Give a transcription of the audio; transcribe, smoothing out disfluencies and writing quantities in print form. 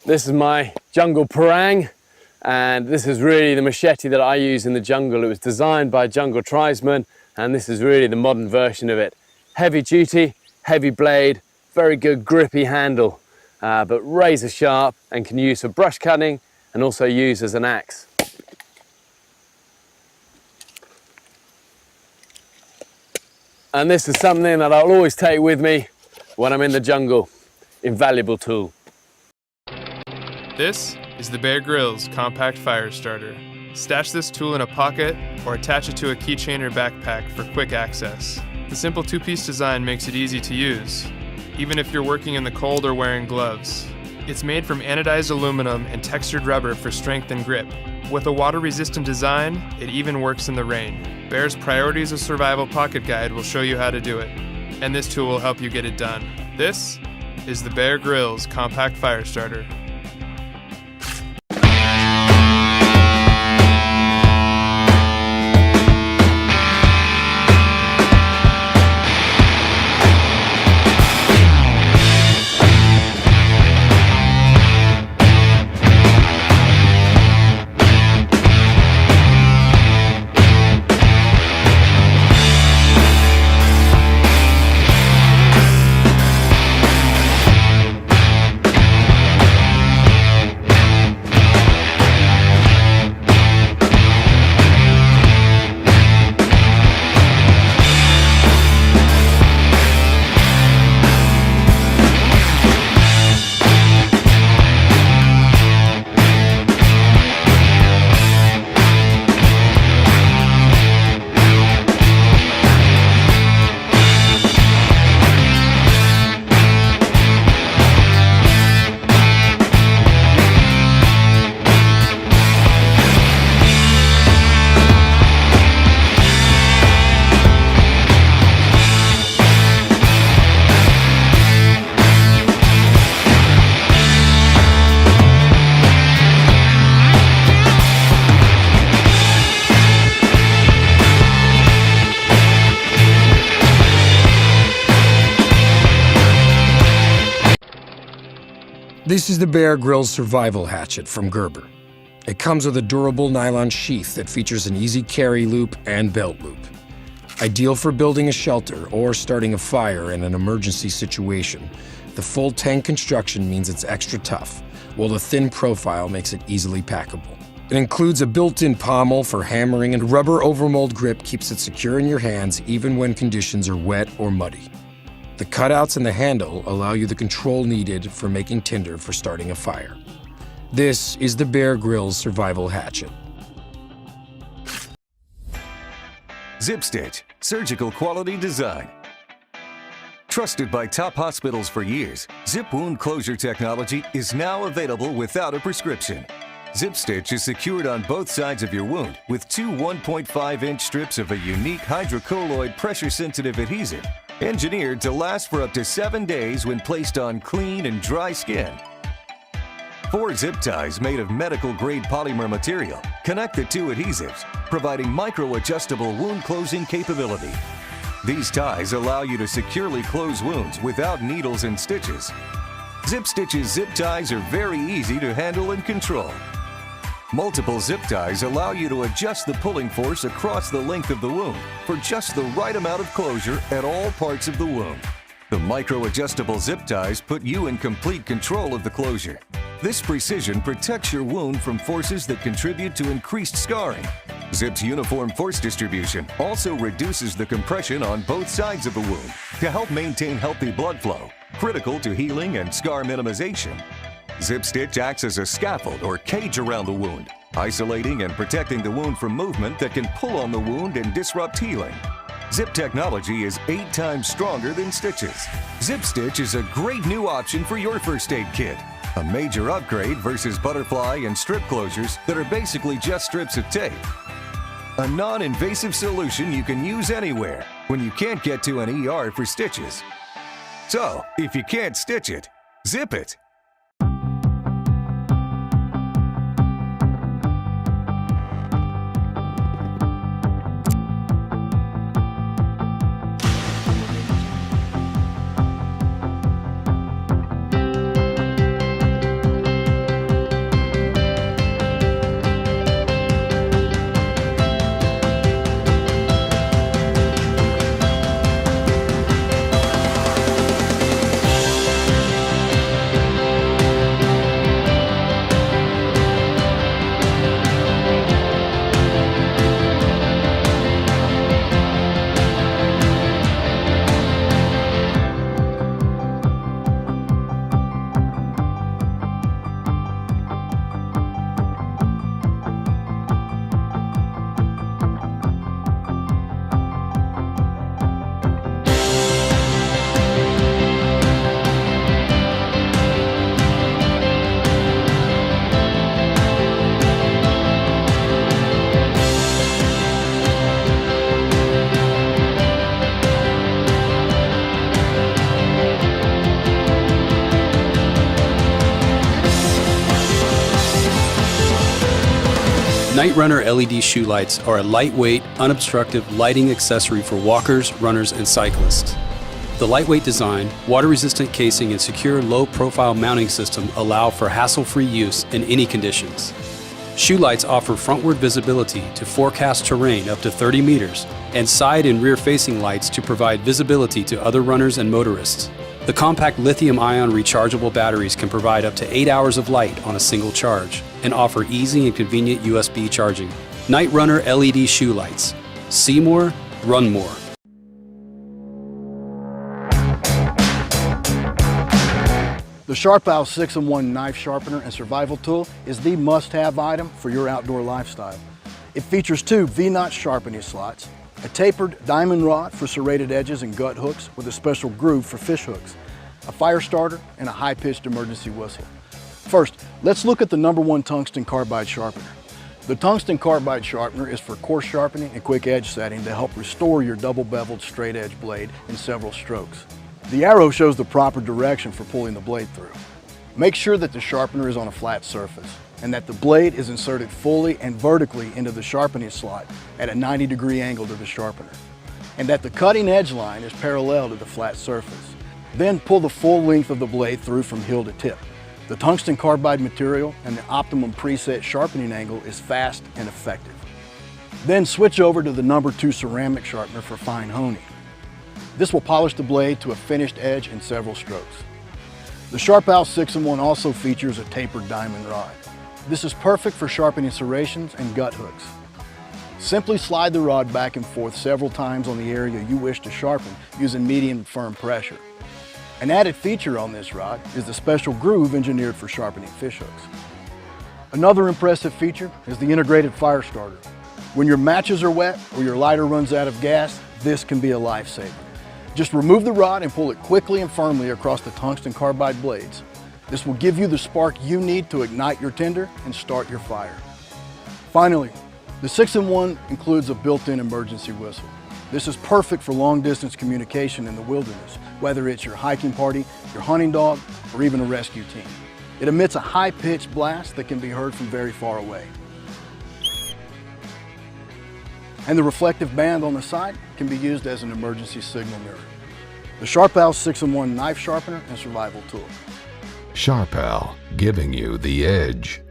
This is my jungle parang, and this is really the machete that I use in the jungle. It was designed by a jungle tribesman, and this is really the modern version of it. Heavy duty, heavy blade, very good grippy handle, but razor sharp and can use for brush cutting and also use as an axe. And this is something that I'll always take with me when I'm in the jungle. Invaluable tool. This is the Bear Grylls Compact Firestarter. Stash this tool in a pocket or attach it to a keychain or backpack for quick access. The simple two-piece design makes it easy to use, even if you're working in the cold or wearing gloves. It's made from anodized aluminum and textured rubber for strength and grip. With a water-resistant design, it even works in the rain. Bear's Priorities of Survival Pocket Guide will show you how to do it, and this tool will help you get it done. This is the Bear Grylls Compact Firestarter. This is the Bear Grylls Survival Hatchet from Gerber. It comes with a durable nylon sheath that features an easy carry loop and belt loop. Ideal for building a shelter or starting a fire in an emergency situation, the full tank construction means it's extra tough, while the thin profile makes it easily packable. It includes a built-in pommel for hammering, and rubber overmold grip keeps it secure in your hands even when conditions are wet or muddy. The cutouts in the handle allow you the control needed for making tinder for starting a fire. This is the Bear Grylls Survival Hatchet. ZipStitch, surgical quality design. Trusted by top hospitals for years, Zip wound closure technology is now available without a prescription. ZipStitch is secured on both sides of your wound with two 1.5-inch strips of a unique hydrocolloid pressure-sensitive adhesive, engineered to last for up to 7 days when placed on clean and dry skin. 4 zip ties made of medical-grade polymer material connect the two adhesives, providing micro-adjustable wound closing capability. These ties allow you to securely close wounds without needles and stitches. ZipStitch's zip ties are very easy to handle and control. Multiple zip ties allow you to adjust the pulling force across the length of the wound for just the right amount of closure at all parts of the wound. The micro-adjustable zip ties put you in complete control of the closure. This precision protects your wound from forces that contribute to increased scarring. Zip's uniform force distribution also reduces the compression on both sides of the wound to help maintain healthy blood flow, critical to healing and scar minimization. ZipStitch acts as a scaffold or cage around the wound, isolating and protecting the wound from movement that can pull on the wound and disrupt healing. Zip technology is 8 times stronger than stitches. ZipStitch is a great new option for your first aid kit. A major upgrade versus butterfly and strip closures that are basically just strips of tape. A non-invasive solution you can use anywhere when you can't get to an ER for stitches. So, if you can't stitch it, zip it. Night Runner LED shoe lights are a lightweight, unobstructive lighting accessory for walkers, runners, and cyclists. The lightweight design, water-resistant casing, and secure low-profile mounting system allow for hassle-free use in any conditions. Shoe lights offer frontward visibility to forecast terrain up to 30 meters, and side and rear-facing lights to provide visibility to other runners and motorists. The compact lithium-ion rechargeable batteries can provide up to 8 hours of light on a single charge and offer easy and convenient USB charging. Night Runner LED shoe lights. See more, run more. The Sharpal 6-in-1 knife sharpener and survival tool is the must-have item for your outdoor lifestyle. It features 2 V-notch sharpening slots, a tapered diamond rod for serrated edges and gut hooks with a special groove for fish hooks, a fire starter, and a high-pitched emergency whistle. First, let's look at the #1 tungsten carbide sharpener. The tungsten carbide sharpener is for coarse sharpening and quick edge setting to help restore your double-beveled straight edge blade in several strokes. The arrow shows the proper direction for pulling the blade through. Make sure that the sharpener is on a flat surface and that the blade is inserted fully and vertically into the sharpening slot at a 90-degree angle to the sharpener, and that the cutting edge line is parallel to the flat surface. Then pull the full length of the blade through from hill to tip. The tungsten carbide material and the optimum preset sharpening angle is fast and effective. Then switch over to the #2 ceramic sharpener for fine honing. This will polish the blade to a finished edge in several strokes. The Sharpal 6-in-1 also features a tapered diamond rod. This is perfect for sharpening serrations and gut hooks. Simply slide the rod back and forth several times on the area you wish to sharpen using medium firm pressure. An added feature on this rod is the special groove engineered for sharpening fish hooks. Another impressive feature is the integrated fire starter. When your matches are wet or your lighter runs out of gas, this can be a lifesaver. Just remove the rod and pull it quickly and firmly across the tungsten carbide blades. This will give you the spark you need to ignite your tinder and start your fire. Finally, the 6-in-1 includes a built-in emergency whistle. This is perfect for long-distance communication in the wilderness, whether it's your hiking party, your hunting dog, or even a rescue team. It emits a high-pitched blast that can be heard from very far away. And the reflective band on the side can be used as an emergency signal mirror. The Sharpal 6-in-1 knife sharpener and survival tool. Sharpal, giving you the edge.